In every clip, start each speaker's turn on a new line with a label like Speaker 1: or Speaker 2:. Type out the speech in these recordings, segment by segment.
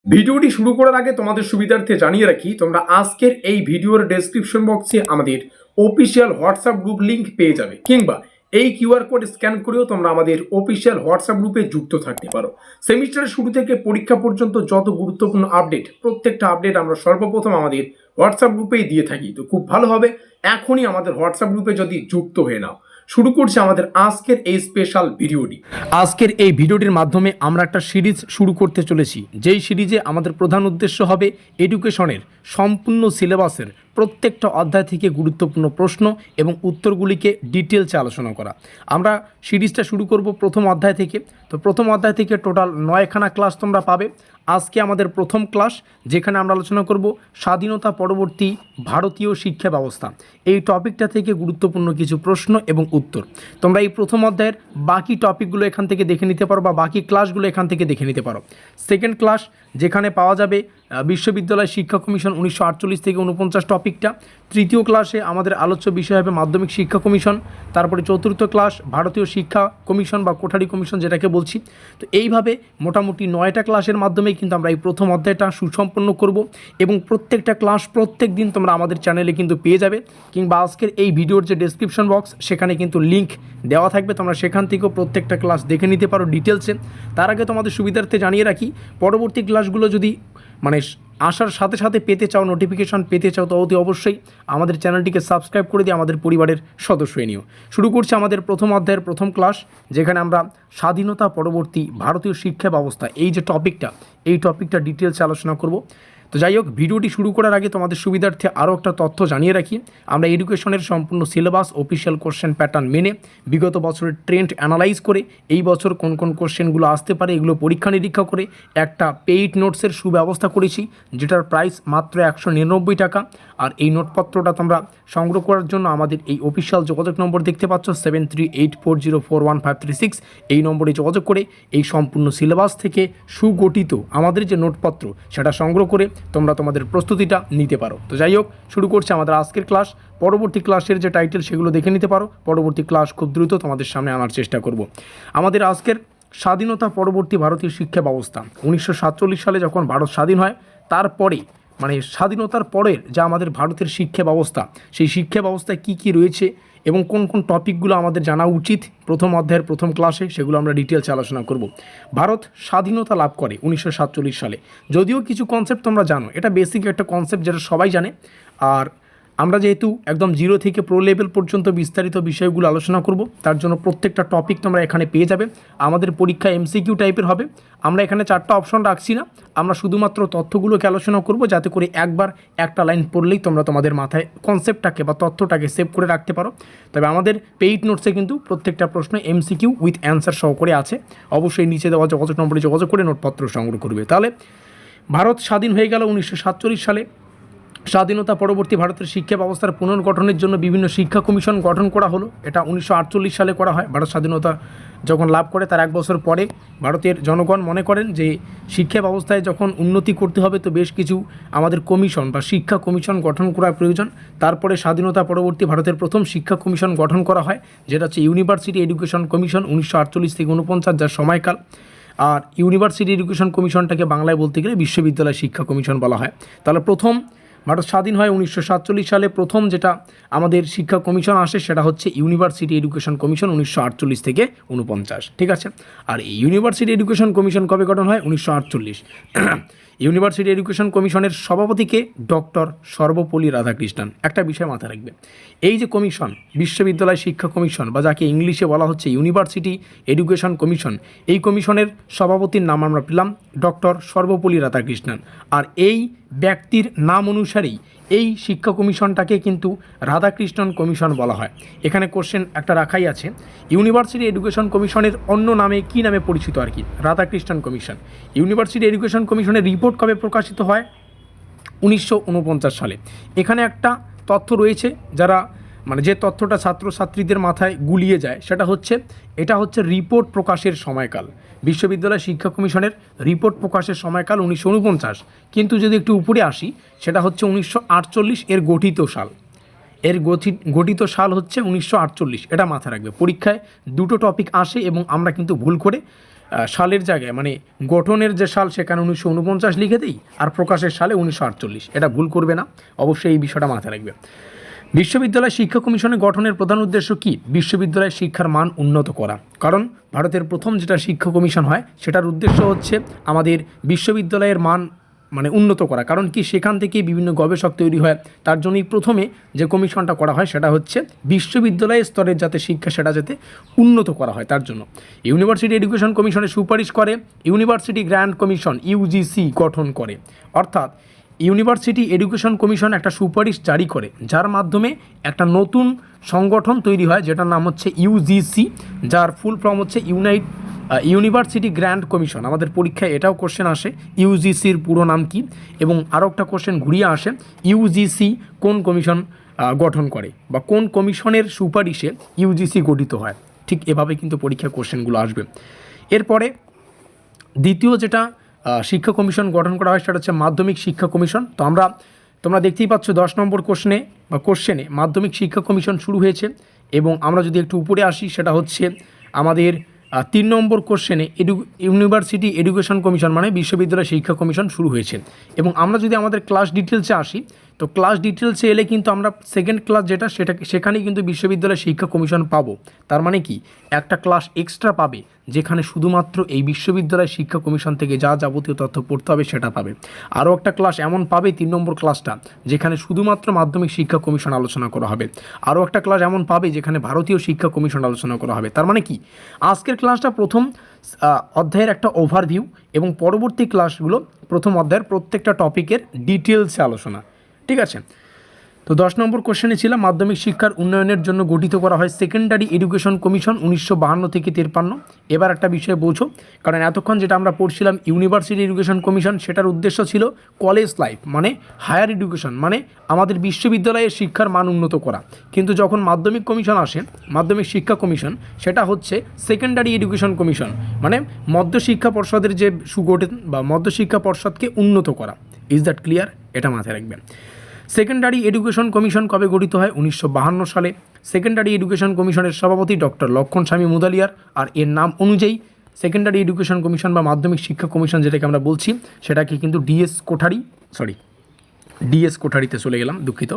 Speaker 1: ভিডিওটি শুরু করার আগে তোমাদের সুবিধার্থে জানিয়ে রাখি, তোমরা আজকের এই ভিডিওর ডেসক্রিপশন বক্সে আমাদের অফিসিয়াল হোয়াটসঅ্যাপ গ্রুপ লিংক পেয়ে যাবে, কিংবা এই কিউআর কোড স্ক্যান করেও তোমরা আমাদের অফিসিয়াল হোয়াটসঅ্যাপ গ্রুপে যুক্ত থাকতে পারো। সেমিস্টারের শুরু থেকে পরীক্ষা পর্যন্ত যত গুরুত্বপূর্ণ আপডেট, প্রত্যেকটা আপডেট আমরা সর্বপ্রথম আমাদের হোয়াটসঅ্যাপ গ্রুপেই দিয়ে থাকি। তো খুব ভালো হবে এখনই আমাদের হোয়াটসঅ্যাপ গ্রুপে যদি যুক্ত হয়ে নাও। শুরু করছে আমাদের আজকের এই স্পেশাল ভিডিওটি। আজকের এই ভিডিওটির মাধ্যমে আমরা একটা সিরিজ শুরু করতে চলেছি, যেই সিরিজে আমাদের প্রধান উদ্দেশ্য হবে এডুকেশনের সম্পূর্ণ সিলেবাসের প্রত্যেকটা অধ্যায় থেকে গুরুত্বপূর্ণ প্রশ্ন এবং উত্তরগুলিকে ডিটেলসে আলোচনা করা। আমরা সিরিজটা শুরু করব প্রথম অধ্যায় থেকে। তো প্রথম অধ্যায় থেকে টোটাল 9খানা ক্লাস তোমরা পাবে। আজকে আমাদের প্রথম ক্লাস, যেখানে আমরা আলোচনা করব স্বাধীনতা পরবর্তী ভারতীয় শিক্ষা ব্যবস্থা। এই টপিকটা থেকে গুরুত্বপূর্ণ কিছু প্রশ্ন এবং উত্তর তোমরা এই প্রথম অধ্যায়ের বাকি টপিকগুলো এখান থেকে দেখে নিতে পারো, বা বাকি ক্লাসগুলো এখান থেকে দেখে নিতে পারো। সেকেন্ড ক্লাস, যেখানে পাওয়া যাবে বিশ্ববিদ্যালয় শিক্ষা কমিশন 1948 থেকে 49 টপিকটা। তৃতীয় ক্লাসে আমাদের আলোচ্য বিষয় হবে মাধ্যমিক শিক্ষা কমিশন। তারপরে চতুর্থ ক্লাস ভারতীয় শিক্ষা কমিশন বা কোঠারি কমিশন যেটাকে বলছি। তো এইভাবে মোটামুটি 9টা ক্লাসের মাধ্যমে কিন্তু আমরা এই প্রথম অধ্যায়টা সুসম্পন্ন করব, এবং প্রত্যেকটা ক্লাস প্রত্যেক দিন তোমরা আমাদের চ্যানেলে কিন্তু পেয়ে যাবে, কিংবা আজকের এই ভিডিওর যে ডেসক্রিপশন বক্স সেখানে কিন্তু লিঙ্ক দেওয়া থাকবে, তোমরা সেখান থেকেও প্রত্যেকটা ক্লাস দেখে নিতে পারো ডিটেলসে। তার আগে তোমাদের সুবিধার্থে জানিয়ে রাখি, পরবর্তী ক্লাসগুলো যদি আসার সাথে সাথে পেতে চাও, নোটিফিকেশন পেতে চাও, তো অতি অবশ্যই আমাদের চ্যানেলটিকে সাবস্ক্রাইব করে দিয়ে আমাদের পরিবারের সদস্য হয়ে নিও। শুরু করছি আমাদের প্রথম অধ্যায়ের প্রথম ক্লাস, যেখানে আমরা স্বাধীনতা পরবর্তী ভারতীয় শিক্ষা ব্যবস্থা এই যে টপিকটা, এই টপিকটা ডিটেলসে আলোচনা করব। তো যাই হোক, ভিডিওটি শুরু করার আগে তোমাদের সুবিধার্থে আরও একটা তথ্য জানিয়ে রাখি। আমরা এডুকেশনের সম্পূর্ণ সিলেবাস, অফিসিয়াল কোশ্চেন প্যাটার্ন মেনে বিগত বছরের ট্রেন্ড অ্যানালাইজ করে এই বছর কোন কোন কোশ্চেনগুলো আসতে পারে এগুলো পরীক্ষা নিরীক্ষা করে একটা পেইড নোটসের সুব্যবস্থা করেছি, যেটার প্রাইস মাত্র 199 টাকা। আর এই নোটপত্রটা তোমরা সংগ্রহ করার জন্য আমাদের এই অফিসিয়াল যোগাযোগ নম্বর দেখতে পাচ্ছ 7384041536। এই নম্বরে যোগাযোগ করে এই সম্পূর্ণ সিলেবাস থেকে সুগঠিত আমাদের যে নোটপত্র সেটা সংগ্রহ করে তোমরা তোমাদের প্রস্তুতিটা নিতে পারো। তো যাই হোক, শুরু করছে আমাদের আজকের ক্লাস। পরবর্তী ক্লাসের যে টাইটেল সেগুলো দেখে নিতে পারো। পরবর্তী ক্লাস খুব দ্রুত তোমাদের সামনে আনার চেষ্টা করব। আমাদের আজকের স্বাধীনতা পরবর্তী ভারতীয় শিক্ষা ব্যবস্থা, 1947 সালে যখন ভারত স্বাধীন হয়, তারপরে স্বাধীনতার পরের যা আমাদের ভারতের শিক্ষা ব্যবস্থা, সেই শিক্ষা ব্যবস্থায় কী কী রয়েছে এবং কোন কোন টপিকগুলো আমাদের জানা উচিত প্রথম অধ্যায়ের প্রথম ক্লাসে, সেগুলো আমরা ডিটেলসে আলোচনা করব। ভারত স্বাধীনতা লাভ করে 1947 সালে। যদিও কিছু কনসেপ্ট তোমরা জানো, এটা বেসিক একটা কনসেপ্ট যেটা সবাই জানে। আর আমরা যেহেতু একদম জিরো থেকে প্রো লেভেল পর্যন্ত বিস্তারিত বিষয়গুলো আলোচনা করব, তার জন্য প্রত্যেকটা টপিক তোমরা এখানে পেয়ে যাবে। আমাদের পরীক্ষা এমসিকিউ টাইপের হবে। আমরা এখানে 4টা অপশন রাখছি না, আমরা শুধুমাত্র তথ্যগুলোকে আলোচনা করব, যাতে করে একবার একটা লাইন পড়লেই তোমরা তোমাদের মাথায় কনসেপ্টটাকে বা তথ্যটাকে সেভ করে রাখতে পারো। তবে আমাদের পেইড নোটসে কিন্তু প্রত্যেকটা প্রশ্ন এমসিকিউ উইথ অ্যান্সার সহকারে আছে। অবশ্যই নিচে দেওয়া যোগাযোগ নম্বরে যোগাযোগ করে নোটপত্র সংগ্রহ করবে। তাহলে ভারত স্বাধীন হয়ে গেল 1947 সালে। স্বাধীনতা পরবর্তী ভারতের শিক্ষা ব্যবস্থার পুনর্গঠনের জন্য বিভিন্ন শিক্ষা কমিশন গঠন করা হলো। এটা 1948 সালে করা হয়। ভারত স্বাধীনতা যখন লাভ করে তার 1 বছর পরে ভারতের জনগণ মনে করেন যে শিক্ষা ব্যবস্থায় যখন উন্নতি করতে হবে, তো বেশ কিছু আমাদের কমিশন বা শিক্ষা কমিশন গঠন করা প্রয়োজন। তারপরে স্বাধীনতা পরবর্তী ভারতের প্রথম শিক্ষা কমিশন গঠন করা হয়, যেটা হচ্ছে ইউনিভার্সিটি এডুকেশন কমিশন 1948 থেকে 49, যার সময়কাল। আর ইউনিভার্সিটি এডুকেশন কমিশনটাকে বাংলায় বলতে গেলে বিশ্ববিদ্যালয় শিক্ষা কমিশন বলা হয়। তাহলে প্রথম ভারত স্বাধীন হয় 1947 সালে। প্রথম যেটা আমাদের শিক্ষা কমিশন আসে সেটা হচ্ছে ইউনিভার্সিটি এডুকেশন কমিশন 1948 থেকে 49, ঠিক আছে। আর এই ইউনিভার্সিটি এডুকেশন কমিশন কবে গঠন হয়? 1948। ইউনিভার্সিটি এডুকেশন কমিশনের সভাপতিকে ডক্টর সর্বপল্লী রাধাকৃষ্ণন। একটা বিষয় মাথায় রাখবে, এই যে কমিশন বিশ্ববিদ্যালয় শিক্ষা কমিশন, বা যাকে ইংলিশে বলা হচ্ছে ইউনিভার্সিটি এডুকেশন কমিশন, এই কমিশনের সভাপতির নাম আমরা পেলাম ডক্টর সর্বপল্লী রাধাকৃষ্ণন। আর এই ব্যক্তির নাম অনুসারেই এই শিক্ষা কমিশনটাকে কিন্তু রাধাকৃষ্ণন কমিশন বলা হয়। এখানে কোশ্চেন একটা রাখাই আছে, ইউনিভার্সিটি এডুকেশন কমিশনের অন্য নামে কি নামে পরিচিত আর কি? রাধাকৃষ্ণন কমিশন। ইউনিভার্সিটি এডুকেশন কমিশনের রিপোর্ট কবে প্রকাশিত হয়? 1949 সালে। এখানে একটা তথ্য রয়েছে, যারা যে তথ্যটা ছাত্রছাত্রীদের মাথায় গুলিয়ে যায়, সেটা হচ্ছে এটা হচ্ছে রিপোর্ট প্রকাশের সময়কাল। বিশ্ববিদ্যালয় শিক্ষা কমিশনের রিপোর্ট প্রকাশের সময়কাল 1949, কিন্তু যদি একটু উপরে আসি সেটা হচ্ছে 1948 এর গঠিত সাল। এর গঠিত সাল হচ্ছে 1948, এটা মাথায় রাখবে। পরীক্ষায় দুটো টপিক আসে এবং আমরা কিন্তু ভুল করে সালের জায়গায় মানে গঠনের যে সাল সেখানে 1949 লিখে দিই, আর প্রকাশের সালে 1948। এটা ভুল করবে না, অবশ্যই এই বিষয়টা মাথায় রাখবে। বিশ্ববিদ্যালয় শিক্ষা কমিশনের গঠনের প্রধান উদ্দেশ্য কি? বিশ্ববিদ্যালয়ের শিক্ষার মান উন্নত করা। কারণ ভারতের প্রথম যেটা শিক্ষা কমিশন হয় সেটার উদ্দেশ্য হচ্ছে আমাদের বিশ্ববিদ্যালয়ের মান মানে উন্নত করা। কারণ কি, সেখান থেকে বিভিন্ন গবেষক তৈরি হয়। তার জন্যই প্রথমে যে কমিশনটা করা হয় সেটা হচ্ছে বিশ্ববিদ্যালয়ের স্তরের যাতে শিক্ষা সেটা যাতে উন্নত করা হয় তার জন্য। ইউনিভার্সিটি এডুকেশন কমিশনের সুপারিশ করে ইউনিভার্সিটি গ্র্যান্ট কমিশন ইউজিসি গঠন করে। অর্থাৎ ইউনিভার্সিটি এডুকেশন কমিশন একটা সুপারিশ জারি করে, যার মাধ্যমে একটা নতুন সংগঠন তৈরি হয় যেটার নাম হচ্ছে ইউজিসি, যার ফুল ফর্ম হচ্ছে ইউনিভার্সিটি গ্র্যান্ট কমিশন। আমাদের পরীক্ষায় এটাও কোশ্চেন আসে, ইউজিসির পুরো নাম কি, এবং আরও একটা কোশ্চেন ঘুরিয়ে আসে, ইউজিসি কোন কমিশন গঠন করে বা কোন কমিশনের সুপারিশে ইউজিসি গঠিত হয়। ঠিক এভাবে কিন্তু পরীক্ষায় কোশ্চেনগুলো আসবে। এরপরে দ্বিতীয় যেটা শিক্ষা কমিশন গঠন করা হয় সেটা হচ্ছে মাধ্যমিক শিক্ষা কমিশন। তো তোমরা দেখতেই পাচ্ছ 10 নম্বর কোশ্চেনে মাধ্যমিক শিক্ষা কমিশন শুরু হয়েছে, এবং আমরা যদি একটু উপরে আসি সেটা হচ্ছে আমাদের 3 নম্বর কোশ্চেনে ইউনিভার্সিটি এডুকেশন কমিশন মানে বিশ্ববিদ্যালয় শিক্ষা কমিশন শুরু হয়েছে। এবং আমরা যদি আমাদের ক্লাস ডিটেলসে আসি, তো ক্লাস ডিটেলসে এলে কিন্তু আমরা সেকেন্ড ক্লাস সেখানেই কিন্তু বিশ্ববিদ্যালয় শিক্ষা কমিশন পাবো। তার মানে কি, একটা ক্লাস এক্সট্রা পাবে যেখানে শুধুমাত্র এই বিশ্ববিদ্যালয় শিক্ষা কমিশন থেকে যা যাবতীয় তথ্য পড়তে হবে সেটা পাবে। আরও একটা ক্লাস এমন পাবে 3 নম্বর ক্লাসটা, যেখানে শুধুমাত্র মাধ্যমিক শিক্ষা কমিশন আলোচনা করা হবে। আরও একটা ক্লাস এমন পাবে যেখানে ভারতীয় শিক্ষা কমিশন আলোচনা করা হবে। তার মানে কি, আজকের ক্লাসটা প্রথম অধ্যায়ের একটা ওভারভিউ, এবং পরবর্তী ক্লাসগুলো প্রথম অধ্যায়ের প্রত্যেকটা টপিকের ডিটেলসে আলোচনা। ঠিক আছে? তো 10 নম্বর কোশ্চেনে ছিলাম মাধ্যমিক শিক্ষার উন্নয়নের জন্য গঠিত করা হয় সেকেন্ডারি এডুকেশন কমিশন 1952 থেকে 53। এবার একটা বিষয় বোঝো, কারণ এতক্ষণ যেটা আমরা পড়ছিলাম ইউনিভার্সিটি এডুকেশন কমিশন, সেটার উদ্দেশ্য ছিল কলেজ লাইফ মানে হায়ার এডুকেশন মানে আমাদের বিশ্ববিদ্যালয়ের শিক্ষার মান উন্নত করা। কিন্তু যখন মাধ্যমিক কমিশন আসে, মাধ্যমিক শিক্ষা কমিশন, সেটা হচ্ছে সেকেন্ডারি এডুকেশন কমিশন মানে মধ্যশিক্ষা পর্ষদের যে সুগঠিত বা মধ্যশিক্ষা পর্ষদকে উন্নত করা। Is that clear? এটা মাথায় রাখবেন। সেকেন্ডারি এডুকেশন কমিশন কবে গঠিত হয়? 1952 সালে। সেকেন্ডারি এডুকেশন কমিশনের সভাপতি ডক্টর লক্ষণস্বামী মুদালিয়ার। আর এর নাম অনুযায়ী সেকেন্ডারি এডুকেশন কমিশন বা মাধ্যমিক শিক্ষা কমিশন যেটাকে আমরা বলছি সেটাকে কিন্তু ডিএস কোঠারিতে চলে গেলাম, দুঃখিত।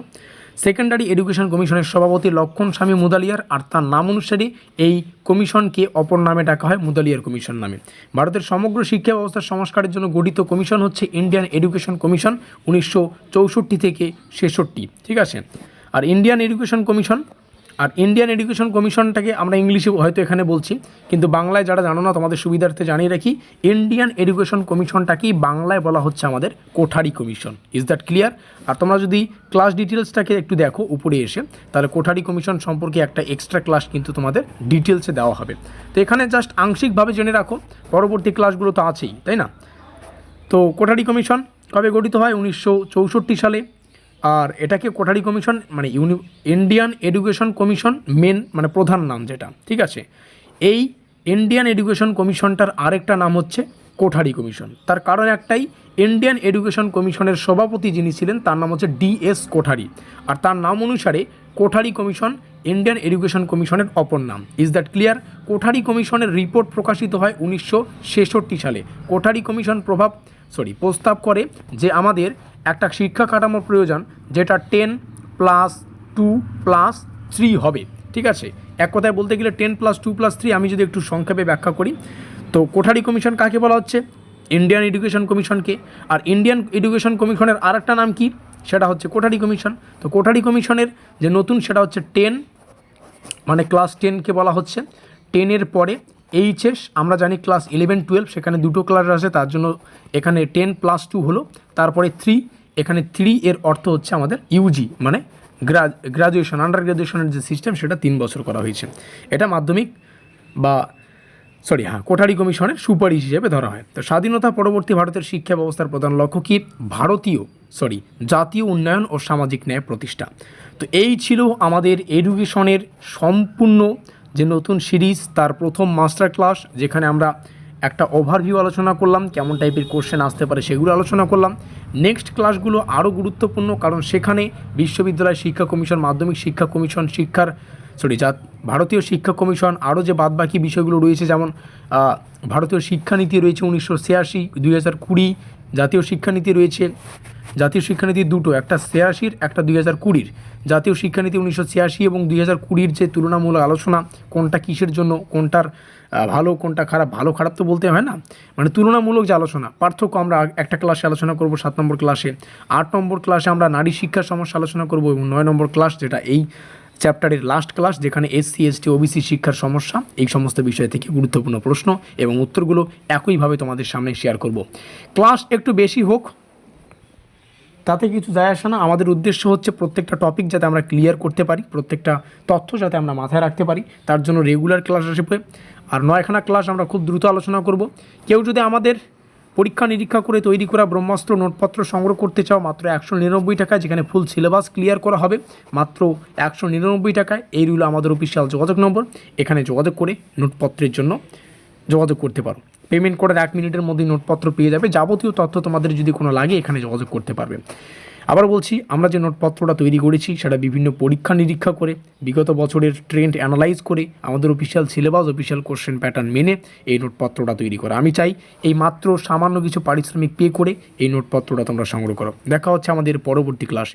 Speaker 1: সেকেন্ডারি এডুকেশন কমিশনের সভাপতি লক্ষণস্বামী মুদালিয়ার, আর তার নাম অনুসারে এই কমিশনকে অপর নামে ডাকা হয় মুদালিয়ার কমিশন নামে। ভারতের সমগ্র শিক্ষা ব্যবস্থার সংস্কারের জন্য গঠিত কমিশন হচ্ছে ইন্ডিয়ান এডুকেশন কমিশন 1964 থেকে 66। ঠিক আছে? আর ইন্ডিয়ান এডুকেশন কমিশনটাকে আমরা ইংলিশে হয়তো এখানে বলছি, কিন্তু বাংলায় যারা জানো না তোমাদের সুবিধার্থে জানিয়ে রাখি, ইন্ডিয়ান এডুকেশন কমিশনটাকেই বাংলায় বলা হচ্ছে আমাদের Kothari commission. Is that clear? আর তোমরা যদি ক্লাস ডিটেলসটাকে একটু দেখো উপরে এসে, তাহলে কোঠারি কমিশন সম্পর্কে একটা এক্সট্রা ক্লাস কিন্তু তোমাদের ডিটেলসে দেওয়া হবে। তো এখানে জাস্ট আংশিকভাবে জেনে রাখো, পরবর্তী ক্লাসগুলো তো আছেই, তাই না? তো কোঠারি কমিশন কবে গঠিত হয়? 1964 সালে। আর এটাকে কোঠারি কমিশন মানে ইন্ডিয়ান এডুকেশন কমিশন মেন মানে প্রধান নাম যেটা। ঠিক আছে? এই ইন্ডিয়ান এডুকেশন কমিশনটার আরেকটা নাম হচ্ছে কোঠারি কমিশন। তার কারণ একটাই, ইন্ডিয়ান এডুকেশন কমিশনের সভাপতি যিনি ছিলেন তার নাম হচ্ছে ডিএস কোঠারি, আর তার নাম অনুসারে কোঠারি কমিশন ইন্ডিয়ান এডুকেশন কমিশনের অপর নাম। Is that clear? কোঠারি কমিশনের রিপোর্ট প্রকাশিত হয় 1966 সালে। কোঠারি কমিশন প্রস্তাব করে যে আমাদের একটা শিক্ষা কাঠামোর প্রয়োজন যেটা 10+2+3 হবে। ঠিক আছে? এক কথায় বলতে গেলে 10+2+3। আমি যদি একটু সংক্ষেপে ব্যাখ্যা করি, তো কোঠারি কমিশন কাকে বলা হচ্ছে? ইন্ডিয়ান এডুকেশন কমিশনকে। আর ইন্ডিয়ান এডুকেশন কমিশনের আরেকটা নাম কি? সেটা হচ্ছে কোঠারি কমিশন। তো কোঠারি কমিশনের যে নতুন সেটা হচ্ছে 10 মানে ক্লাস 10কে বলা হচ্ছে। 10-এর পরে এইচএস, আমরা জানি ক্লাস 11-12 সেখানে দুটো ক্লাস আছে, তার জন্য এখানে 10+2 হলো। তারপরে 3, এখানে 3 এর অর্থ হচ্ছে আমাদের ইউজি মানে গ্রাজুয়েশন, আন্ডার গ্রাজুয়েশনের যে সিস্টেম সেটা 3 বছর করা হয়েছে। এটা মাধ্যমিক কোঠারি কমিশনের সুপারিশ হিসেবে ধরা হয়। তো স্বাধীনতা পরবর্তী ভারতের শিক্ষা ব্যবস্থার প্রধান লক্ষ্য কি? জাতীয় উন্নয়ন ও সামাজিক ন্যায় প্রতিষ্ঠা। তো এই ছিল আমাদের এডুকেশনের সম্পূর্ণ যে নতুন সিরিজ, তার প্রথম মাস্টার ক্লাস, যেখানে আমরা একটা ওভারভিউ আলোচনা করলাম, কেমন টাইপের কোশ্চেন আসতে পারে সেগুলো আলোচনা করলাম। নেক্সট ক্লাসগুলো আরও গুরুত্বপূর্ণ, কারণ সেখানে বিশ্ববিদ্যালয় শিক্ষা কমিশন, মাধ্যমিক শিক্ষা কমিশন, শিক্ষার ভারতীয় শিক্ষা কমিশন, আরও যে বাদবাকি বিষয়গুলো রয়েছে, যেমন ভারতীয় শিক্ষানীতি রয়েছে 1986, 2020, জাতীয় শিক্ষানীতি রয়েছে, জাতীয় শিক্ষানীতি দুটো, একটা 86, একটা 2020। জাতীয় শিক্ষানীতি 1986 এবং 2020 যে তুলনামূলক আলোচনা, কোনটা কিসের জন্য, কোনটার ভালো কোনটা খারাপ, ভালো খারাপ তো বলতে হয় না, মানে তুলনামূলক যে আলোচনা, পার্থক্য আমরা একটা ক্লাসে আলোচনা করব 7 নম্বর ক্লাসে। 8 নম্বর ক্লাসে আমরা নারী শিক্ষার সমস্যা আলোচনা করব এবং 9 নম্বর ক্লাস, যেটা এই চ্যাপ্টারের লাস্ট ক্লাস, যেখানে SC ST OBC শিক্ষার সমস্যা, এই সমস্ত বিষয় থেকে গুরুত্বপূর্ণ প্রশ্ন এবং উত্তরগুলো একইভাবে তোমাদের সামনে শেয়ার করব। ক্লাস একটু বেশি হোক তাতে কিছু যায় আসে না, আমাদের উদ্দেশ্য হচ্ছে প্রত্যেকটা টপিক যাতে আমরা ক্লিয়ার করতে পারি, প্রত্যেকটা তথ্য যাতে আমরা মাথায় রাখতে পারি, তার জন্য রেগুলার ক্লাস আসবে। আর 9খানা ক্লাস আমরা খুব দ্রুত আলোচনা করব। কেউ যদি আমাদের পরীক্ষা নিরীক্ষা করে তৈরি করা ব্রহ্মাস্ত্র নোটপত্র সংগ্রহ করতে চাও, মাত্র 199 টাকায়, যেখানে ফুল সিলেবাস ক্লিয়ার করা হবে, মাত্র 199 টাকায়। এই রইল আমাদের অফিসিয়াল যোগাযোগ নম্বর, এখানে যোগাযোগ করে নোটপত্রের জন্য যোগাযোগ করতে পারো। পেমেন্ট করার 1 মিনিটের মধ্যেই নোটপত্র পেয়ে যাবে। যাবতীয় তথ্য তোমাদের যদি কোনো লাগে এখানে যোগাযোগ করতে পারবে। আবার বলছি, আমরা যে নোটপত্রটা তৈরি করেছি সেটা বিভিন্ন পরীক্ষা নিরীক্ষা করে, বিগত বছরের ট্রেন্ড অ্যানালাইজ করে, আমাদের official syllabus, official question pattern মেনে এই নোটপত্রটা তৈরি করা। আমি চাই এই মাত্র সামান্য কিছু পারিশ্রমিক পে করে এই নোটপত্রটা তোমরা সংগ্রহ করো। দেখা হচ্ছে আমাদের পরবর্তী ক্লাসে।